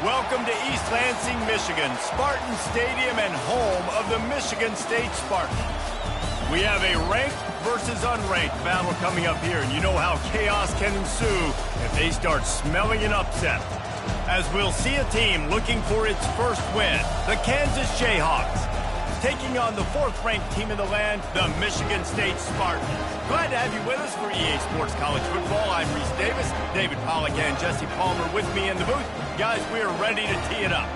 Welcome to East Lansing, Michigan, Spartan Stadium and home of the Michigan State Spartans. We have a ranked versus unranked battle coming up here, and you know how chaos can ensue if they start smelling an upset. As we'll see a team looking for its first win, the Kansas Jayhawks, taking on the fourth-ranked team in the land, the Michigan State Spartans. Glad to have you with us for EA Sports College Football. I'm Reese Davis, David Pollack and Jesse Palmer with me in the booth. Guys, we are ready to tee it up.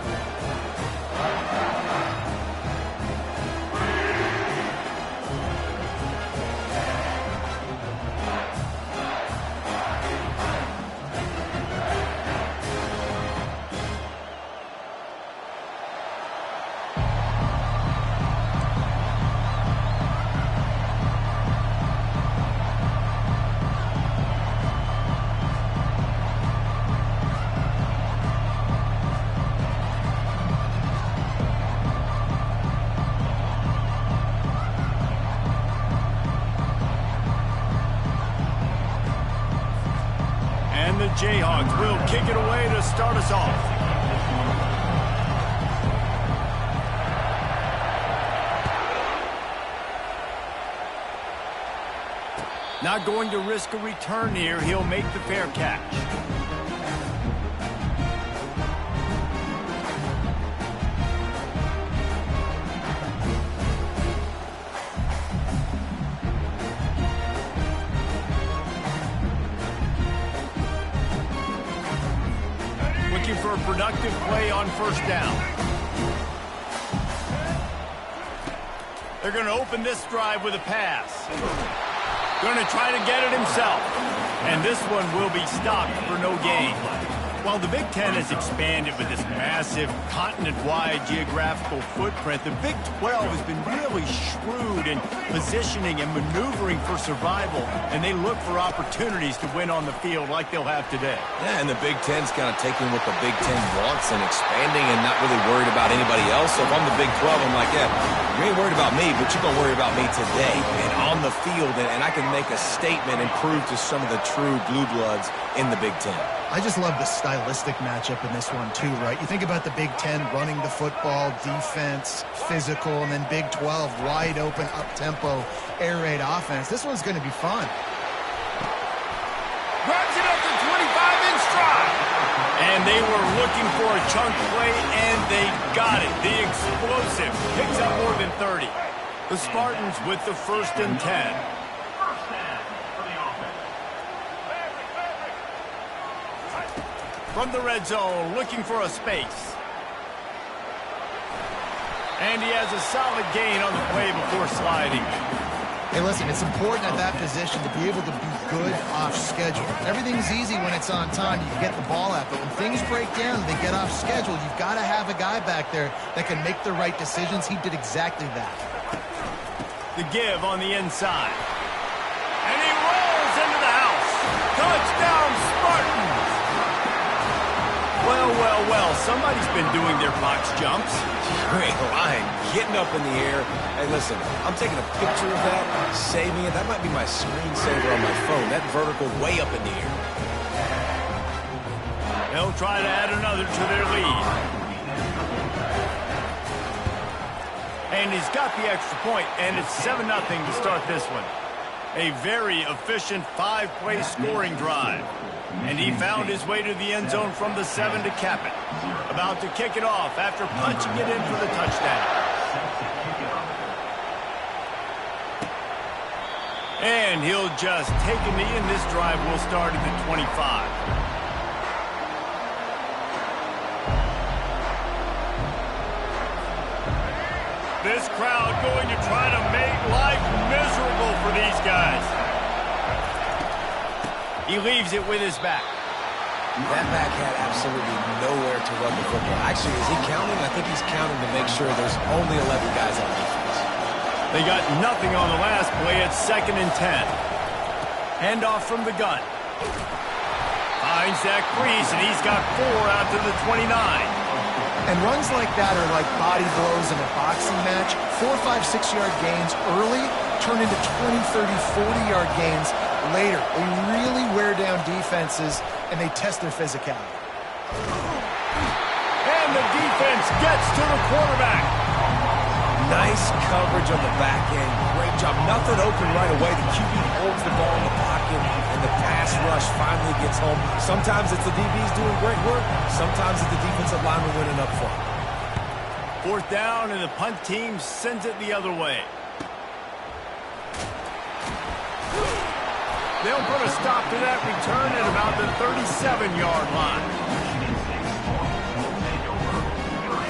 The Jayhawks will kick it away to start us off. Not going to risk a return here. He'll make the fair catch. For a productive play on first down. They're going to open this drive with a pass. Going to try to get it himself. And this one will be stopped for no gain. While the Big Ten has expanded with this massive continent-wide geographical footprint, the Big 12 has been really shrewd in positioning and maneuvering for survival, and they look for opportunities to win on the field like they'll have today. Yeah, and the Big Ten's kind of taking what the Big Ten wants and expanding and not really worried about anybody else. So if I'm the Big 12, I'm like, yeah, you ain't worried about me, but you're going to worry about me today and on the field, and I can make a statement and prove to some of the true blue bloods in the Big Ten. I just love the stylistic matchup in this one, too, right? You think about the Big Ten running the football, defense, physical, and then Big 12, wide open, up-tempo, air raid offense. This one's going to be fun. Grabs it up to 25 in stride. And they were looking for a chunk play, and they got it. The explosive picks up more than 30. The Spartans with the 1st and 10. From the red zone, looking for a space. And he has a solid gain on the play before sliding. Hey, listen, it's important at that position to be able to be good off schedule. Everything's easy when it's on time. You can get the ball out, but when things break down, they get off schedule. You've got to have a guy back there that can make the right decisions. He did exactly that. The give on the inside. And he rolls into the house. Touchdown, Spartans! Well, well, well, somebody's been doing their box jumps. Great line, getting up in the air. Hey, listen, I'm taking a picture of that, saving it. That might be my screensaver on my phone. That vertical way up in the air. They'll try to add another to their lead. And he's got the extra point, and it's 7-0 to start this one. A very efficient 5-play scoring drive. And he found his way to the end zone from the 7 to cap it. About to kick it off after punching it in for the touchdown. And he'll just take a knee, and this drive will start at the 25. This crowd going to try to make life miserable for these guys. He leaves it with his back. That back had absolutely nowhere to run the football. Actually, is he counting? I think he's counting to make sure there's only 11 guys on defense. They got nothing on the last play. It's 2nd and 10. Handoff from the gun. Finds that crease, and he's got 4 out to the 29. And runs like that are like body blows in a boxing match. 4, 5, 6-yard gains early turn into 20, 30, 40-yard gains later. They really wear down defenses, and they test their physicality. And the defense gets to the quarterback. Nice coverage on the back end. Great job. Nothing open right away. The QB holds the ball in the pocket, and the pass rush finally gets home. Sometimes it's the DBs doing great work. Sometimes it's the defensive lineman winning up front. 4th down, and the punt team sends it the other way. They'll put a stop to that return at about the 37-yard line.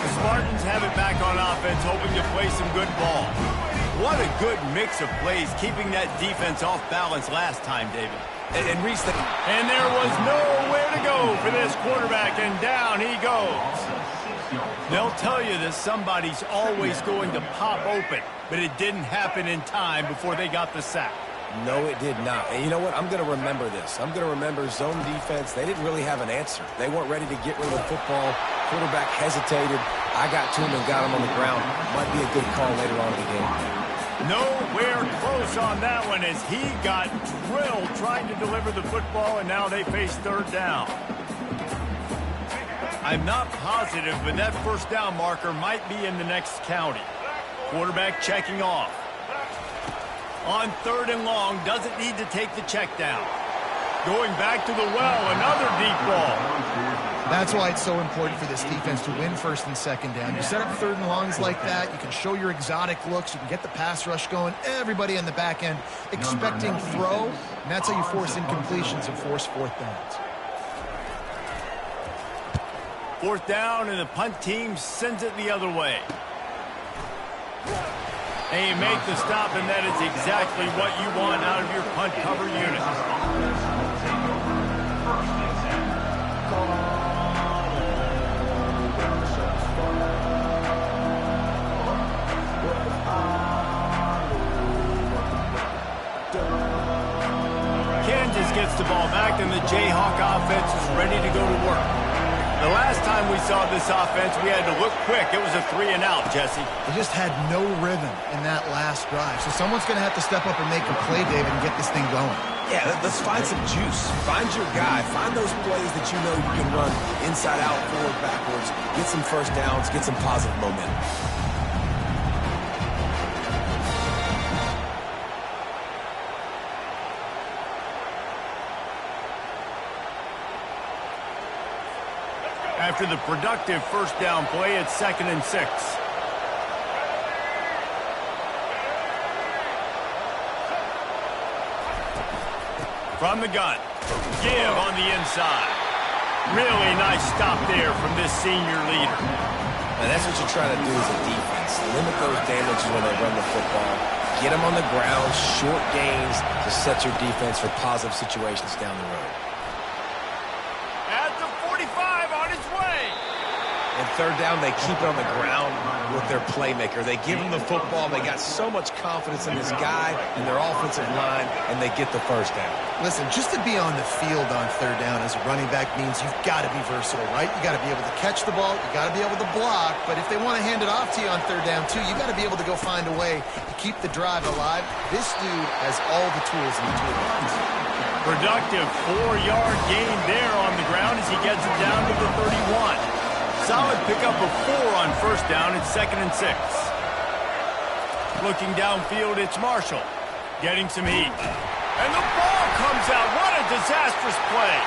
The Spartans have it back on offense, hoping to play some good ball. What a good mix of plays, keeping that defense off balance last time, David. And Reese, and there was nowhere to go for this quarterback, and down he goes. They'll tell you that somebody's always going to pop open, but it didn't happen in time before they got the sack. No, it did not. And you know what? I'm going to remember this. I'm going to remember zone defense. They didn't really have an answer. They weren't ready to get rid of the football. Quarterback hesitated. I got to him and got him on the ground. Might be a good call later on in the game. Nowhere close on that one as he got drilled trying to deliver the football, and now they face 3rd down. I'm not positive, but that 1st down marker might be in the next county. Quarterback checking off. On 3rd and long, doesn't need to take the check down. Going back to the well, another deep ball. That's why it's so important for this defense to win 1st and 2nd down. You set up 3rd and longs like that, you can show your exotic looks, you can get the pass rush going, everybody on the back end expecting throw, and that's how you force incompletions and force 4th downs. 4th down, and the punt team sends it the other way. And you make the stop, and that is exactly what you want out of your punt cover unit. Kansas gets the ball back, and the Jayhawk offense is ready to go to work. The last time we saw this offense, we had to look quick. It was a 3-and-out, Jesse. They just had no rhythm in that last drive. So someone's going to have to step up and make a play, David, and get this thing going. Yeah, let's find some juice. Find your guy. Find those plays that you know you can run inside out, forward, backwards. Get some 1st downs. Get some positive momentum. After the productive 1st down play, it's 2nd and 6. From the gun, give on the inside. Really nice stop there from this senior leader. And that's what you're trying to do as a defense. Limit those damages when they run the football. Get them on the ground, short gains to set your defense for positive situations down the road. At the 45, on his way. And 3rd down, they keep it on the ground with their playmaker. They give him the football. They got so much confidence in this guy and their offensive line, and they get the 1st down. Listen, just to be on the field on 3rd down as a running back means you've got to be versatile, right? You got to be able to catch the ball. You got to be able to block. But if they want to hand it off to you on 3rd down, too, you got to be able to go find a way to keep the drive alive. This dude has all the tools in the toolbox. Productive 4-yard gain there on the ground as he gets it down to the 31. Solid pickup of 4 on 1st down. It's 2nd and 6. Looking downfield, it's Marshall. Getting some heat. And the ball comes out. What a disastrous play.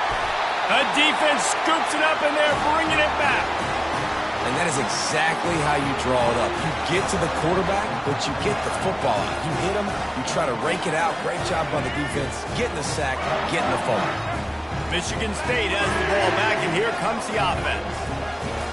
The defense scoops it up in there, bringing it back. And that is exactly how you draw it up. You get to the quarterback, but you get the football out. You hit him, you try to rake it out. Great job by the defense, getting the sack, getting the fumble. Michigan State has the ball back, and here comes the offense.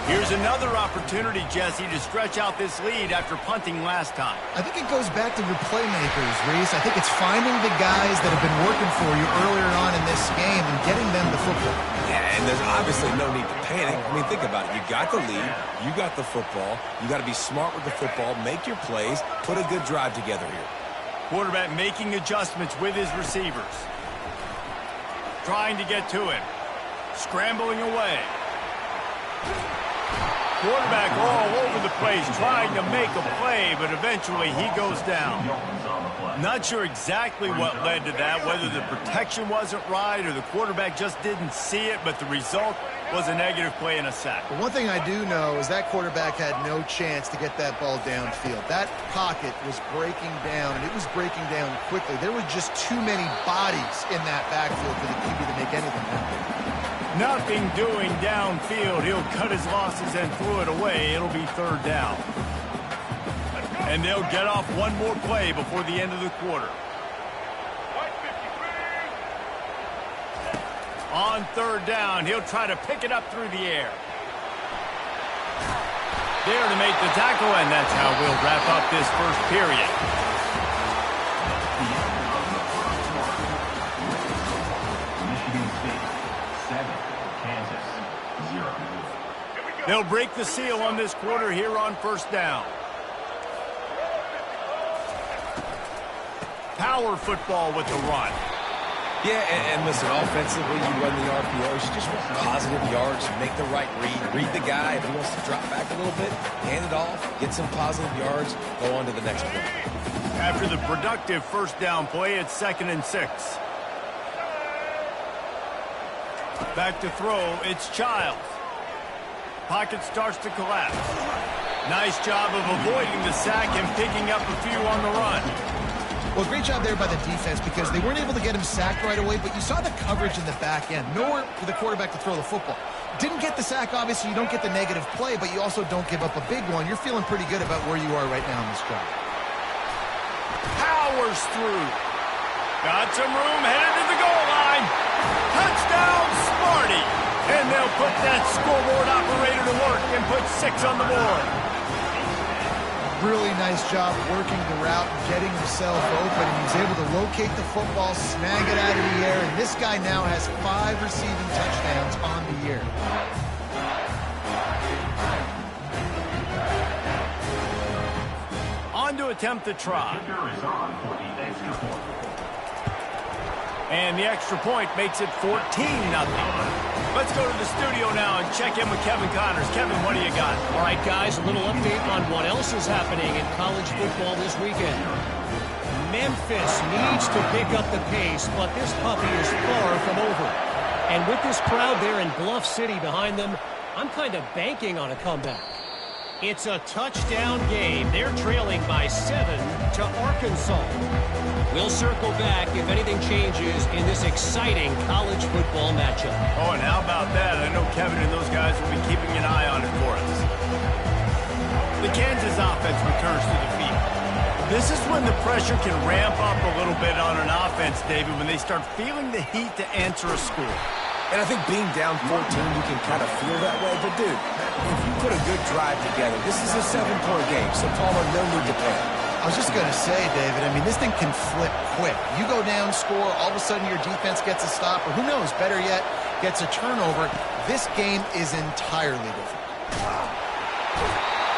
Here's another opportunity, Jesse, to stretch out this lead after punting last time. I think it goes back to your playmakers, Reese. I think it's finding the guys that have been working for you earlier on in this game and getting them the football. Yeah, and there's obviously no need to panic. I mean, think about it. You got the lead. You got the football. You got to be smart with the football, make your plays, put a good drive together here. Quarterback making adjustments with his receivers. Trying to get to him. Scrambling away. Quarterback all over the place, trying to make a play, but eventually he goes down. Not sure exactly what led to that, whether the protection wasn't right or the quarterback just didn't see it, but the result was a negative play and a sack. But one thing I do know is that quarterback had no chance to get that ball downfield. That pocket was breaking down, and it was breaking down quickly. There were just too many bodies in that backfield for the QB to make anything happen. Nothing doing downfield. He'll cut his losses and throw it away. It'll be third down. And they'll get off one more play before the end of the quarter. On third down, he'll try to pick it up through the air. There to make the tackle, and that's how we'll wrap up this first period. They'll break the seal on this quarter here on first down. Power football with the run. Yeah, and listen, offensively, you run the RPOs. You just want positive yards, make the right read the guy. If he wants to drop back a little bit, hand it off, get some positive yards, go on to the next play. After the productive first down play, it's 2nd and 6. Back to throw, it's Childs. Pocket starts to collapse. Nice job of avoiding the sack and picking up a few on the run. Well, great job there by the defense because they weren't able to get him sacked right away, but you saw the coverage in the back end. Nowhere for the quarterback to throw the football. Didn't get the sack, obviously. You don't get the negative play, but you also don't give up a big one. You're feeling pretty good about where you are right now in this drive. Powers through. Got some room, headed to the goal line. Touchdown, Smarty. And they'll put that scoreboard operator to work and put 6 on the board. Really nice job working the route and getting himself open. And he's able to locate the football, snag it out of the air, and this guy now has 5 receiving touchdowns on the year. On to attempt the try. And the extra point makes it 14-0. Let's go to the studio now and check in with Kevin Connors. Kevin, what do you got? All right, guys, a little update on what else is happening in college football this weekend. Memphis needs to pick up the pace, but this puppy is far from over. And with this crowd there in Bluff City behind them, I'm kind of banking on a comeback. It's a touchdown game. They're trailing by 7 to Arkansas. We'll circle back if anything changes in this exciting college football matchup. Oh, and how about that? I know Kevin and those guys will be keeping an eye on it for us. The Kansas offense returns to the field. This is when the pressure can ramp up a little bit on an offense, David, when they start feeling the heat to answer a score. And I think being down 14, you can kind of feel that way. But, dude, if you put a good drive together, this is a 7-point game, so Palmer, no need to panic. I was just going to say, David, I mean, this thing can flip quick. You go down, score, all of a sudden your defense gets a stop, or who knows, better yet, gets a turnover. This game is entirely different.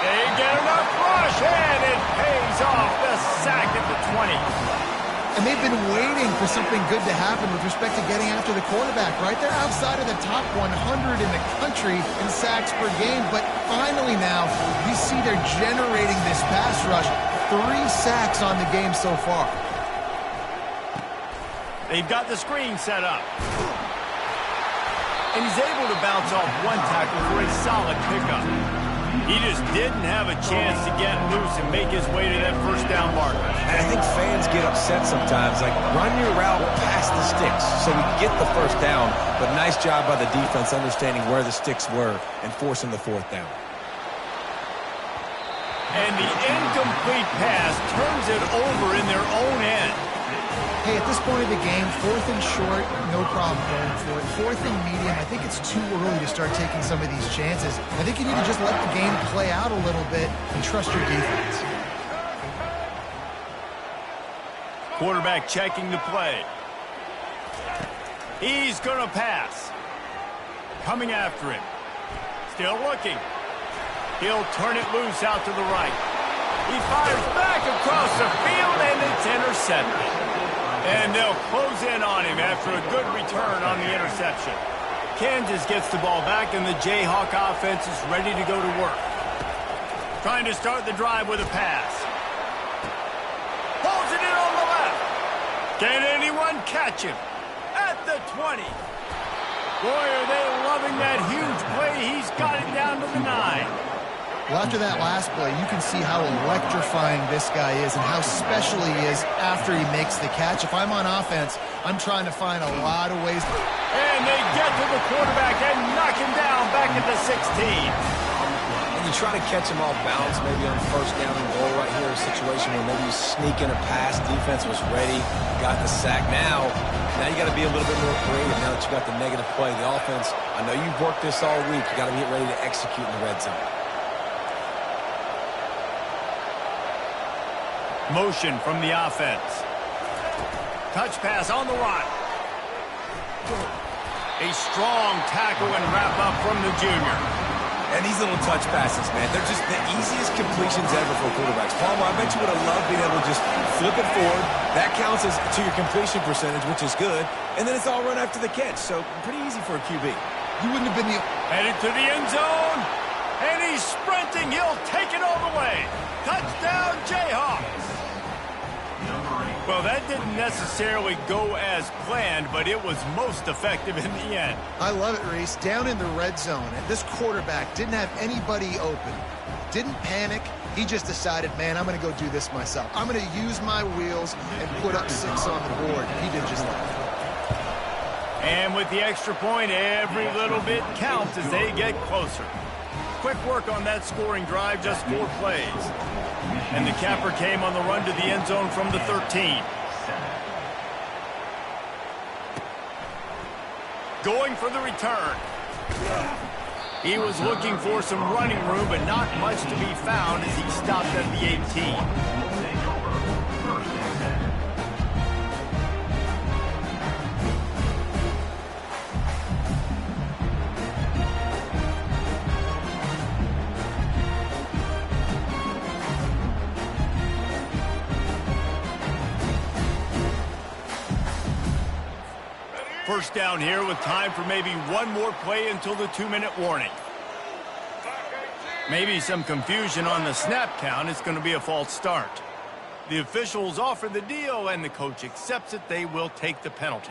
They get enough rush, and it pays off. The sack at the 20. And they've been waiting for something good to happen with respect to getting after the quarterback, right? They're outside of the top 100 in the country in sacks per game, but finally now we see they're generating this pass rush. 3 sacks on the game so far. They've got the screen set up. And he's able to bounce off one tackle for a solid pickup. He just didn't have a chance to get loose and make his way to that first down marker. And I think fans get upset sometimes, like run your route past the sticks so we get the first down, but nice job by the defense understanding where the sticks were and forcing the fourth down. And the incomplete pass turns it over in their own end. Hey, at this point of the game, 4th and short, no problem going for it. 4th and medium, I think it's too early to start taking some of these chances. I think you need to just let the game play out a little bit and trust your defense. Quarterback checking the play. He's going to pass. Coming after him. Still looking. He'll turn it loose out to the right. He fires back across the field, and it's intercepted. And they'll close in on him after a good return on the interception. Kansas gets the ball back, and the Jayhawk offense is ready to go to work. Trying to start the drive with a pass. Pulls it in on the left. Can anyone catch him? At the 20. Boy, are they loving that huge play. He's got it down to the 9. Well, after that last play, you can see how electrifying this guy is and how special he is after he makes the catch. If I'm on offense, I'm trying to find a lot of ways. And they get to the quarterback and knock him down back at the 16. And you try to catch him off balance, maybe on first down and goal right here, a situation where maybe you sneak in a pass, defense was ready, got the sack. Now you got to be a little bit more creative now that you got the negative play. The offense, I know you've worked this all week. You got to get ready to execute in the red zone. Motion from the offense. Touch pass on the right. A strong tackle and wrap up from the junior. And these little touch passes, man, they're just the easiest completions ever for quarterbacks. Palmer, I bet you would have loved being able to just flip it forward. That counts as to your completion percentage, which is good. And then it's all run after the catch, so pretty easy for a QB. You wouldn't have been the... Headed to the end zone. And he's sprinting. He'll take it all the way. Touchdown, Jayhawks. Well, that didn't necessarily go as planned, but it was most effective in the end. I love it, Reese. Down in the red zone, and this quarterback didn't have anybody open. Didn't panic. He just decided, man, I'm going to go do this myself. I'm going to use my wheels and put up 6 on the board. He did just that. And with the extra point, every little bit counts as they get closer. Quick work on that scoring drive, just 4 plays. And the capper came on the run to the end zone from the 13. Going for the return. He was looking for some running room, but not much to be found as he stopped at the 18. First down here with time for maybe one more play until the 2-minute warning. Maybe some confusion on the snap count. It's going to be a false start. The officials offer the deal, and the coach accepts it. They will take the penalty.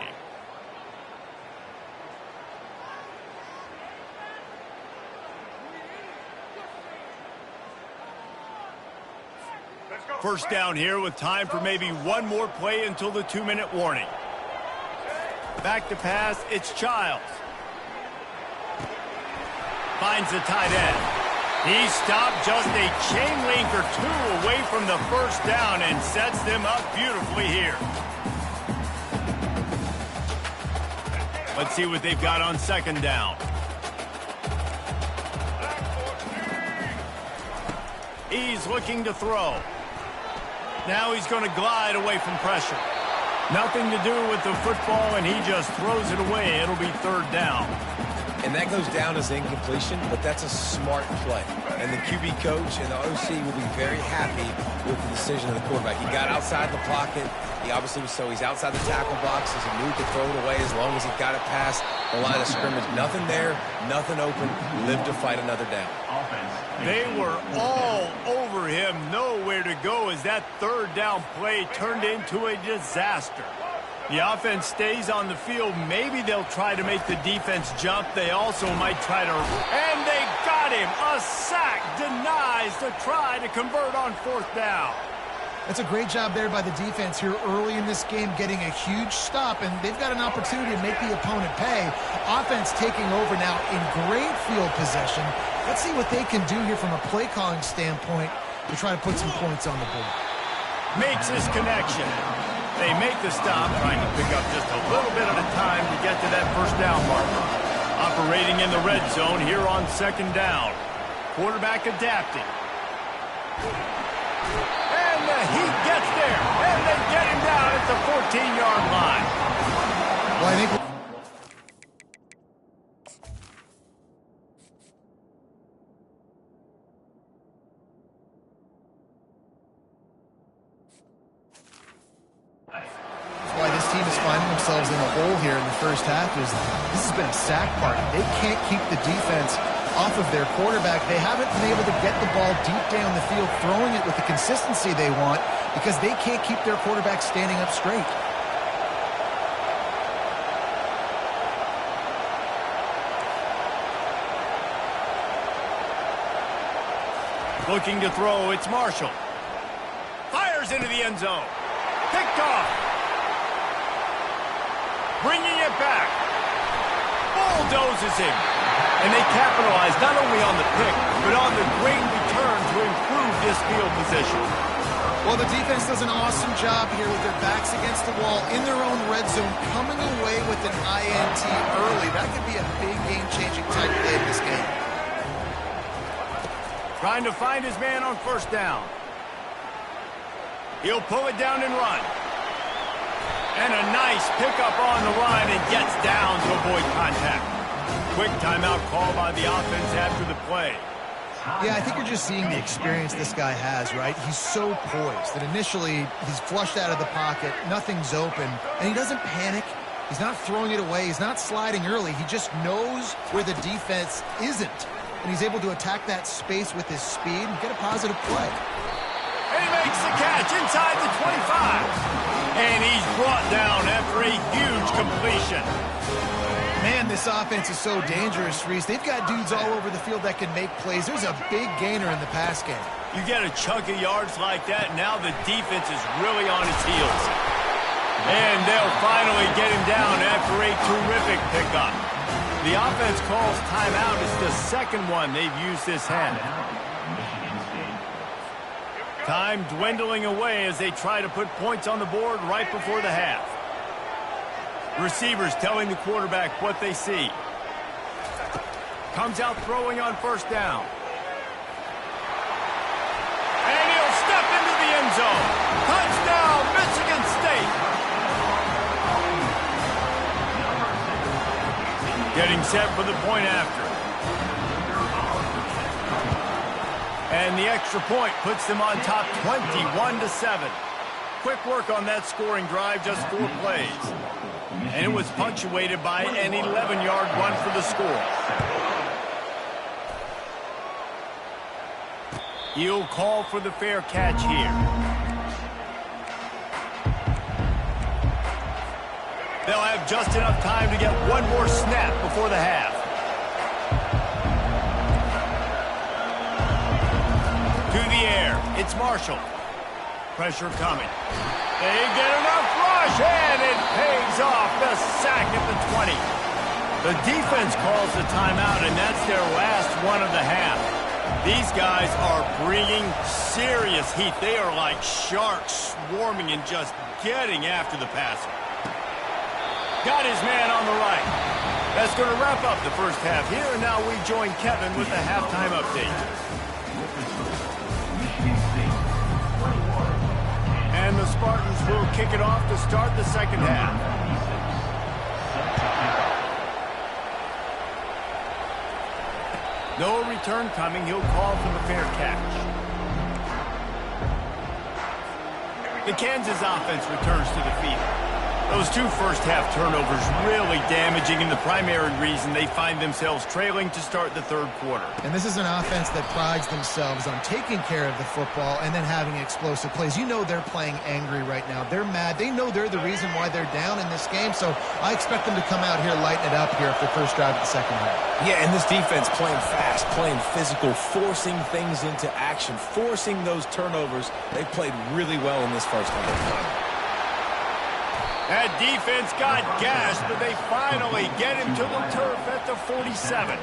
First down here with time for maybe one more play until the 2-minute warning. Back to pass, it's Childs. Finds the tight end. He stopped just a chain link or 2 away from the first down and sets them up beautifully here. Let's see what they've got on second down. He's looking to throw. Now he's going to glide away from pressure. Nothing to do with the football, and he just throws it away. It'll be third down. And that goes down as incompletion, but that's a smart play. And the QB coach and the OC will be very happy with the decision of the quarterback. He got outside the pocket. He obviously was he's outside the tackle box. As he moved to throw it away as long as he got it past the line of scrimmage. Nothing there, nothing open. Live to fight another down. They were all over him, nowhere to go as that third down play turned into a disaster. The offense stays on the field. Maybe they'll try to make the defense jump. They also might try to, and they got got him. A sack denies the try to convert on 4th down. That's a great job there by the defense here early in this game, getting a huge stop, and they've got an opportunity to make the opponent pay. Offense taking over now in great field possession. Let's see what they can do here from a play calling standpoint to try to put some points on the board. Makes his connection. They make the stop, trying to pick up just a little bit at a time to get to that 1st down marker. Operating in the red zone here on 2nd down. Quarterback adapting. And he gets there, and they get him down at the 14-yard line. Well, I think why this team is finding themselves in a hole here in the first half is this has been a sack party. They can't keep the defense off of their quarterback. They haven't been able to get the ball deep down the field, throwing it with the consistency they want because they can't keep their quarterback standing up straight. Looking to throw, it's Marshall. Fires into the end zone. Picked off. Bringing it back. Bulldozes him. And they capitalize not only on the pick, but on the great return to improve this field position. Well, the defense does an awesome job here with their backs against the wall in their own red zone, coming away with an INT early. That could be a big game-changing type play in this game. Trying to find his man on 1st down. He'll pull it down and run. And a nice pickup on the run and gets down to avoid contact. Quick timeout call by the offense after the play. Yeah, I think you're just seeing the experience this guy has, right? He's so poised that initially he's flushed out of the pocket, nothing's open, and he doesn't panic. He's not throwing it away. He's not sliding early. He just knows where the defense isn't, and he's able to attack that space with his speed and get a positive play. And he makes the catch inside the 25. And he's brought down after a huge completion. Man, this offense is so dangerous, Reese. They've got dudes all over the field that can make plays. There's a big gainer in the pass game. You get a chunk of yards like that, now the defense is really on its heels. And they'll finally get him down after a terrific pickup. The offense calls timeout. It's the 2nd one they've used this half. Time dwindling away as they try to put points on the board right before the half. Receivers telling the quarterback what they see. Comes out throwing on 1st down. And he'll step into the end zone. Touchdown, Michigan State. Getting set for the point after. And the extra point puts them on top 21-7. Quick work on that scoring drive, just 4 plays. And it was punctuated by an 11-yard run for the score. He'll call for the fair catch here. They'll have just enough time to get one more snap before the half. To the air, it's Marshall. Pressure coming. They get enough rush, and it pays off. The sack at the 20. The defense calls the timeout, and that's their last one of the half. These guys are bringing serious heat. They are like sharks swarming and just getting after the passer. Got his man on the right. That's going to wrap up the first half here, and now we join Kevin with the halftime update. And the Spartans will kick it off to start the 2nd half. No return coming. He'll call for the fair catch. The Kansas offense returns to the field. Those two first-half turnovers really damaging, and the primary reason they find themselves trailing to start the third quarter. And this is an offense that prides themselves on taking care of the football and then having explosive plays. You know they're playing angry right now. They're mad. They know they're the reason why they're down in this game, so I expect them to come out here, lighten it up here after first drive of the second half. Yeah, and this defense playing fast, playing physical, forcing things into action, forcing those turnovers. They played really well in this first half. That defense got gashed, but they finally get him to the turf at the 47.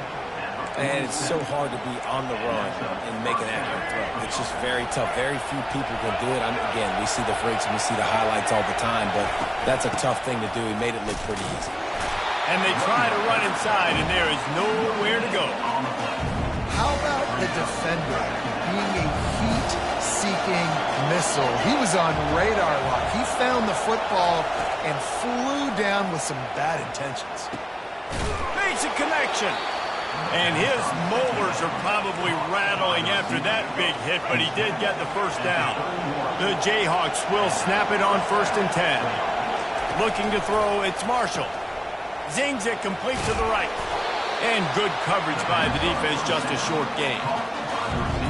And it's so hard to be on the run and make an accurate throw. It's just very tough. Very few people can do it. Again, we see the freaks and we see the highlights all the time, but that's a tough thing to do. He made it look pretty easy. And they try to run inside, and there is nowhere to go. How about the defender being a heat-seeking missile? He was on radar lock. He found the football and flew down with some bad intentions. Makes a connection. And his molars are probably rattling after that big hit, but he did get the first down. The Jayhawks will snap it on 1st and 10. Looking to throw, it's Marshall. Zings it complete to the right. And good coverage by the defense, just a short gain.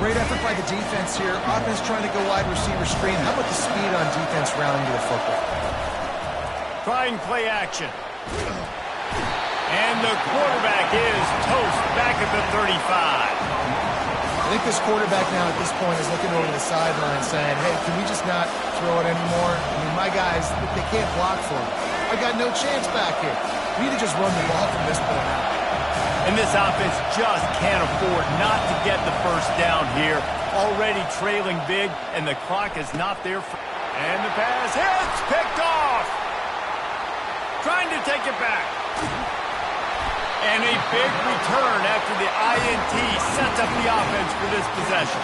Great effort by the defense here. Offense trying to go wide receiver screen. How about the speed on defense rounding to the football? Trying play action. And the quarterback is toast back at the 35. I think this quarterback now at this point is looking over the sideline saying, hey, can we just not throw it anymore? I mean, my guys, they can't block for me. I got no chance back here. We need to just run the ball from this point out. And this offense just can't afford not to get the first down here. Already trailing big, and the clock is not there. And the pass hits, picked off. Trying to take it back. And a big return after the INT sets up the offense for this possession.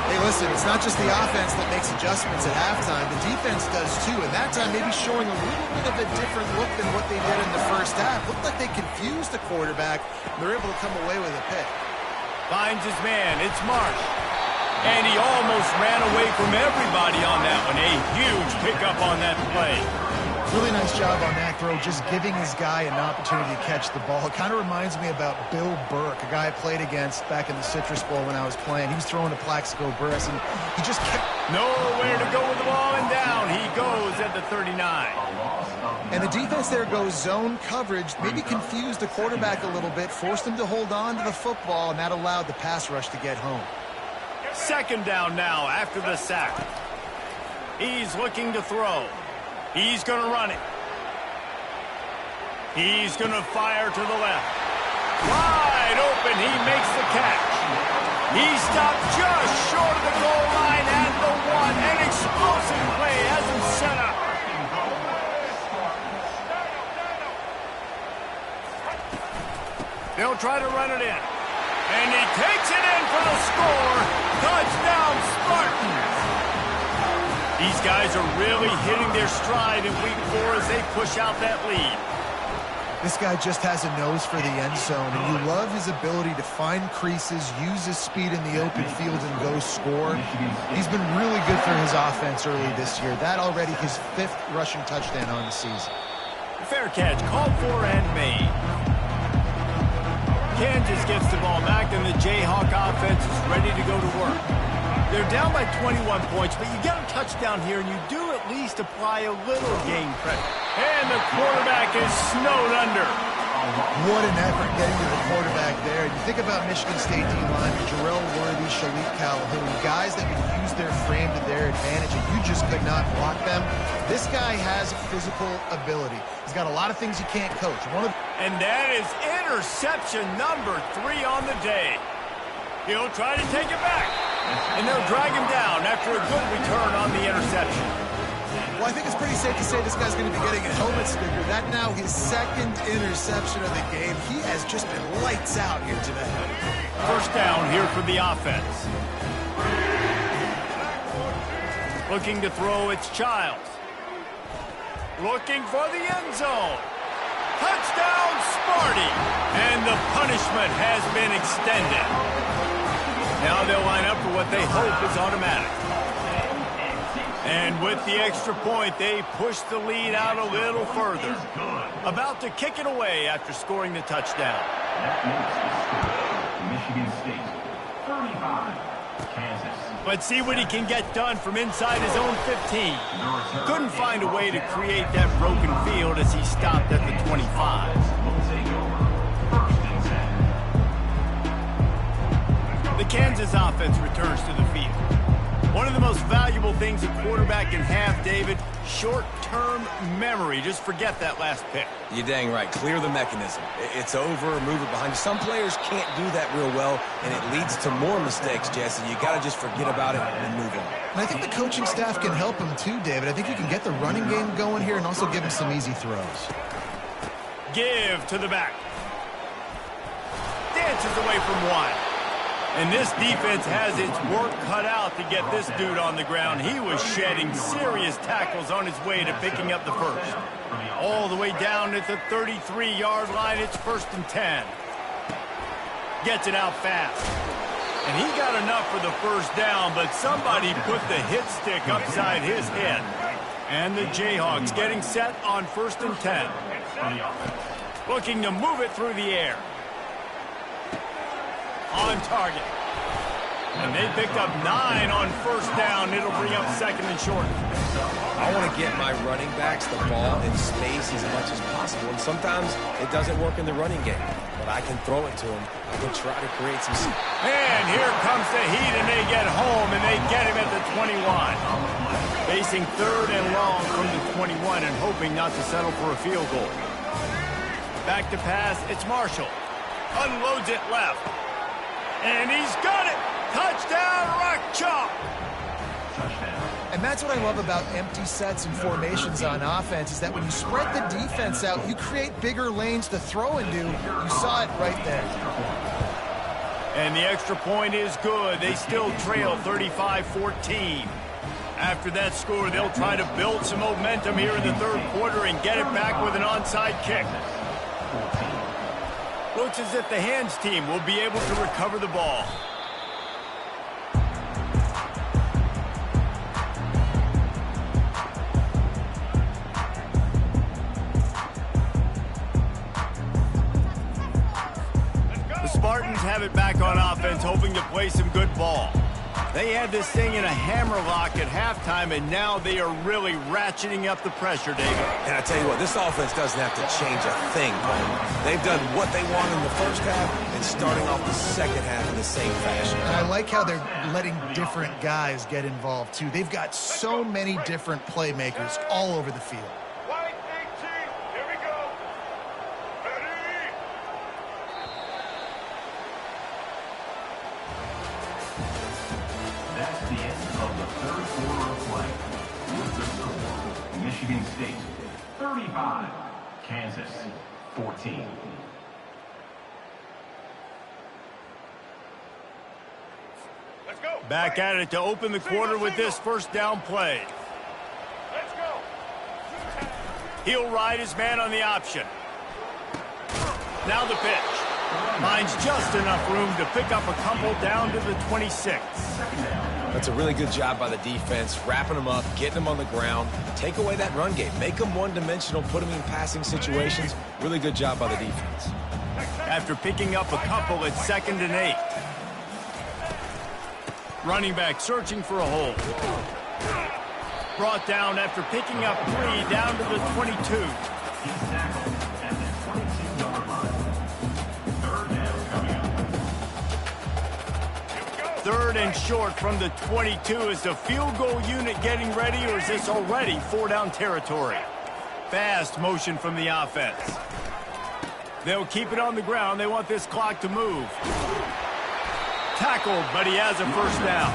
Hey, listen, it's not just the offense that makes adjustments at halftime. The defense does too, and that time maybe showing a little bit of a different look than what they did in the first half. Looked like they confused the quarterback. They're able to come away with a pick. Finds his man. It's Marsh. And he almost ran away from everybody on that one. A huge pickup on that play. Really nice job on that throw, just giving his guy an opportunity to catch the ball. It kind of reminds me about Bill Burke, a guy I played against back in the Citrus Bowl when I was playing. He was throwing to Plaxico Burress, and he just kept... Nowhere to go with the ball, and down he goes at the 39. And the defense there goes zone coverage, maybe confused the quarterback a little bit, forced him to hold on to the football, and that allowed the pass rush to get home. 2nd down now after the sack. He's looking to throw. He's going to run it. He's going to fire to the left. Wide open. He makes the catch. He stopped just short of the goal line at the 1. An explosive play has him set up. They'll try to run it in. And he takes it in for the score. Touchdown, Spartans. These guys are really hitting their stride in week 4 as they push out that lead. This guy just has a nose for the end zone, and you love his ability to find creases, use his speed in the open field, and go score. He's been really good for his offense early this year. That already his 5th rushing touchdown on the season. Fair catch, called for and made. Kansas gets the ball back, and the Jayhawk offense is ready to go to work. They're down by 21 points, but you get a touchdown here, and you do at least apply a little game pressure. And the quarterback is snowed under. What an effort getting to the quarterback there. You think about Michigan State D-line, Jarrell Worthy, Shalik Calhoun, guys that can use their frame to their advantage, and you just could not block them. This guy has physical ability. He's got a lot of things he can't coach. And that is interception number 3 on the day. He'll try to take it back. And they'll drag him down after a good return on the interception. Well, I think it's pretty safe to say this guy's going to be getting a helmet sticker. That now his 2nd interception of the game. He has just been lights out here today. 1st down here for the offense. Looking to throw, it's Childs. Looking for the end zone. Touchdown, Sparty. And the punishment has been extended. Now they'll line up for what they hope is automatic. And with the extra point, they push the lead out a little further. About to kick it away after scoring the touchdown. That makes the score Michigan State 35, Kansas. Let's see what he can get done from inside his own 15. Couldn't find a way to create that broken field as he stopped at the 25. Will take over. First and 10. The Kansas offense returns to the field. One of the most valuable things a quarterback can have, David, short-term memory. Just forget that last pick. You're dang right. Clear the mechanism. It's over, move it behind you. Some players can't do that real well, and it leads to more mistakes, Jesse. You got to just forget about it and move on. And I think the coaching staff can help him too, David. I think you can get the running game going here and also give him some easy throws. Give to the back. Dances away from one. And this defense has its work cut out to get this dude on the ground. He was shedding serious tackles on his way to picking up the first. All the way down at the 33-yard line, it's 1st and 10. Gets it out fast. And he got enough for the first down, but somebody put the hit stick upside his head. And the Jayhawks getting set on 1st and 10. Looking to move it through the air. On target. And they picked up 9 on first down. It'll bring up 2nd and short. I want to get my running backs the ball in space as much as possible. And sometimes it doesn't work in the running game. But I can throw it to them. I can try to create some... And here comes the heat, and they get home, and they get him at the 21. Facing 3rd and long from the 21 and hoping not to settle for a field goal. Back to pass. It's Marshall. Unloads it left. And he's got it! Touchdown, Rock Chalk! And that's what I love about empty sets and formations on offense, is that when you spread the defense out, you create bigger lanes to throw into. You saw it right there. And the extra point is good. They still trail 35-14. After that score, they'll try to build some momentum here in the 3rd quarter and get it back with an onside kick. Looks as if the hands team will be able to recover the ball. The Spartans have it back on offense, hoping to play some good ball. They had this thing in a hammerlock at halftime, and now they are really ratcheting up the pressure, David. And I tell you what, this offense doesn't have to change a thing, Cole. They've done what they want in the first half and starting off the second half in the same fashion. And I like how they're letting different guys get involved, too. They've got so many different playmakers all over the field. White 18, here we go. Ready? That's the end of the 3rd quarter of play. With the score, Michigan State 35, Kansas 14. Let's go. Back at it to open the quarter with this first down play. Let's go. He'll ride his man on the option. Now the pitch. Finds just enough room to pick up a couple down to the 26. That's a really good job by the defense, wrapping them up, getting them on the ground. Take away that run game. Make them one-dimensional, put them in passing situations. Really good job by the defense. After picking up a couple at 2nd and 8. Running back searching for a hole. Brought down after picking up 3 down to the 22. He's tackled at the 22-yard line. 3rd down coming up. 3rd and short from the 22. Is the field goal unit getting ready, or is this already 4-down territory? Fast motion from the offense. They'll keep it on the ground. They want this clock to move. Tackled, but he has a first down.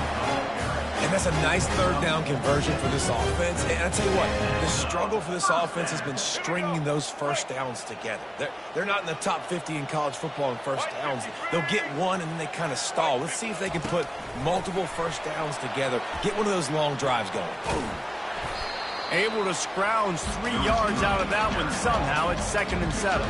And that's a nice 3rd down conversion for this offense. And I tell you what, the struggle for this offense has been stringing those first downs together. They're not in the top 50 in college football in first downs. They'll get one and then they kind of stall. Let's see if they can put multiple first downs together. Get one of those long drives going. Able to scrounge 3 yards out of that one somehow. It's 2nd and 7.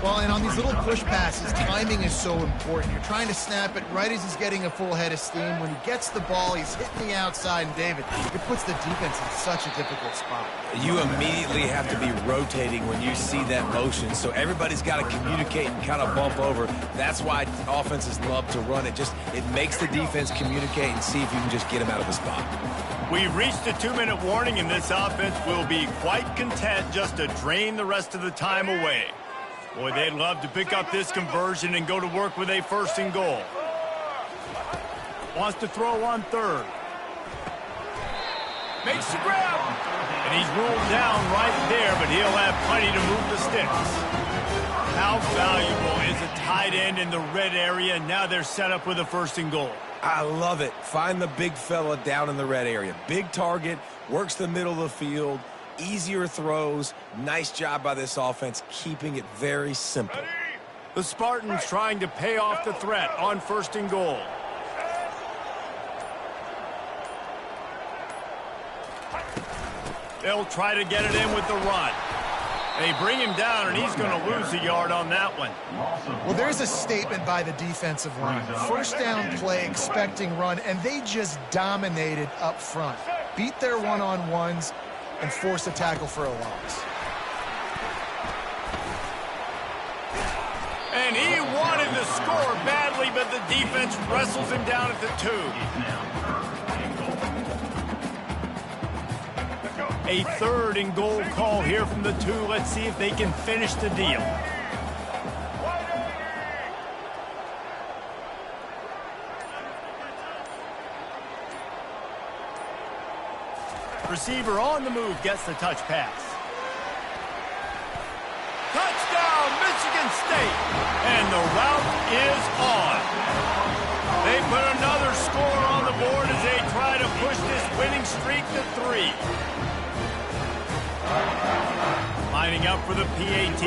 Well, and on these little push passes, timing is so important. You're trying to snap it right as he's getting a full head of steam. When he gets the ball, he's hitting the outside, and David, it puts the defense in such a difficult spot. You immediately have to be rotating when you see that motion, so everybody's got to communicate and kind of bump over. That's why offenses love to run it. It makes the defense communicate and see if you can just get him out of the spot. We've reached the 2-minute warning, and this offense will be quite content just to drain the rest of the time away. Boy, they'd love to pick up this conversion and go to work with a 1st and goal. Wants to throw on 3rd. Makes the grab. And he's ruled down right there, but he'll have plenty to move the sticks. How valuable is a tight end in the red area? Now they're set up with a 1st and goal. I love it. Find the big fella down in the red area. Big target, works the middle of the field, easier throws. Nice job by this offense, keeping it very simple. The Spartans trying to pay off the threat on 1st and goal. They'll try to get it in with the run. They bring him down, and he's going to lose a yard on that one. Well, there's a statement by the defensive line. 1st down play, expecting run, and they just dominated up front. Beat their one-on-ones and force a tackle for a loss. And he wanted the score badly, but the defense wrestles him down at the 2. A 3rd and goal call here from the 2. Let's see if they can finish the deal. Receiver on the move gets the touch pass. Touchdown, Michigan State. And the route is on. They put another score on the board as they try to push this winning streak to 3. Lining up for the PAT.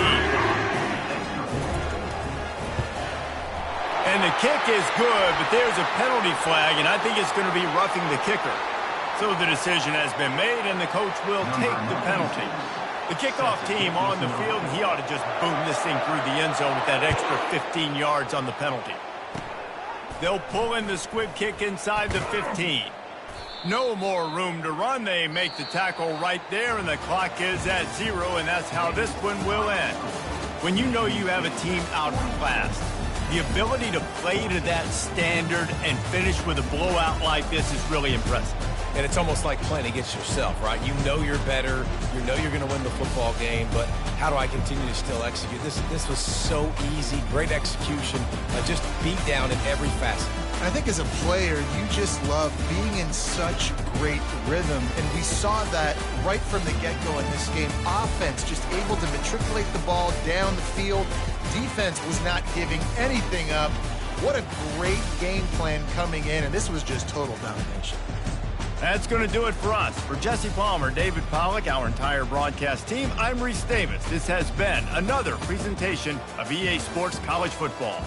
And the kick is good, but there's a penalty flag, and I think it's going to be roughing the kicker. So the decision has been made, and the coach will take the penalty. The kickoff team on the field, and he ought to just boom this thing through the end zone with that extra 15 yards on the penalty. They'll pull in the squib kick inside the 15. No more room to run. They make the tackle right there, and the clock is at 0, and that's how this one will end. When you know you have a team outclassed, the ability to play to that standard and finish with a blowout like this is really impressive. And it's almost like playing against yourself, right? You know you're better. You know you're going to win the football game, but how do I continue to still execute? This was so easy. Great execution. Just beat down in every facet. I think as a player, you just love being in such great rhythm, and we saw that right from the get-go in this game. Offense just able to matriculate the ball down the field. Defense was not giving anything up. What a great game plan coming in, and this was just total domination. That's going to do it for us. For Jesse Palmer, David Pollack, our entire broadcast team, I'm Reese Davis. This has been another presentation of EA Sports College Football.